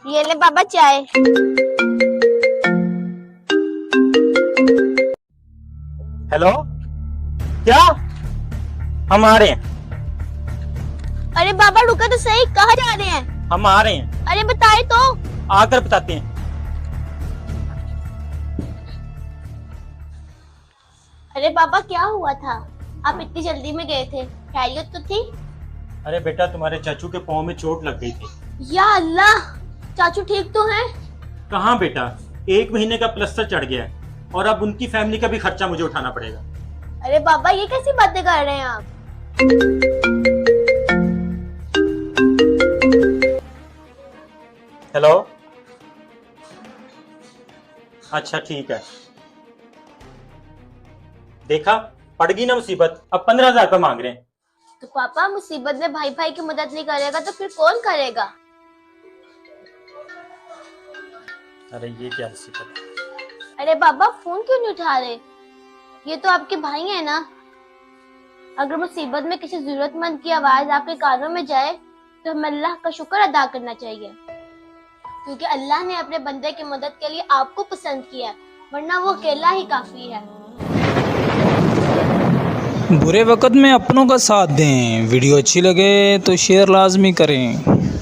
ये ले बाबा चाय। हेलो, क्या? हम आ रहे हैं। अरे बाबा रुका तो सही, कहाँ जा रहे हैं? हम आ रहे हैं। अरे बताए तो। आकर बताते हैं। अरे बाबा क्या हुआ था? आप इतनी जल्दी में गए थे, खैरियत तो थी? अरे बेटा, तुम्हारे चाचू के पाँव में चोट लग गई थी। या अल्लाह, चाचू ठीक तो हैं? कहाँ बेटा, 1 महीने का प्लास्टर चढ़ गया है और अब उनकी फैमिली का भी खर्चा मुझे उठाना पड़ेगा। अरे बाबा ये कैसी बातें कर रहे हैं आप? हेलो, अच्छा ठीक है। देखा, पड़ गई ना मुसीबत। अब 15,000 रुपये मांग रहे हैं। तो पापा मुसीबत में भाई भाई की मदद नहीं करेगा तो फिर कौन करेगा? अरे ये क्या मुसीबत है? अरे बाबा फोन क्यों नहीं उठा रहे? ये तो आपके भाई हैं ना। अगर मुसीबत में किसी जरूरतमंद की आवाज आपके कानों में जाए तो हमें अल्लाह का शुक्र अदा करना चाहिए, क्योंकि अल्लाह ने अपने बंदे की मदद के लिए आपको पसंद किया है, वरना वो अकेला ही काफी है। बुरे वक्त में अपनों का साथ दें। वीडियो अच्छी लगे तो शेयर लाजमी करें।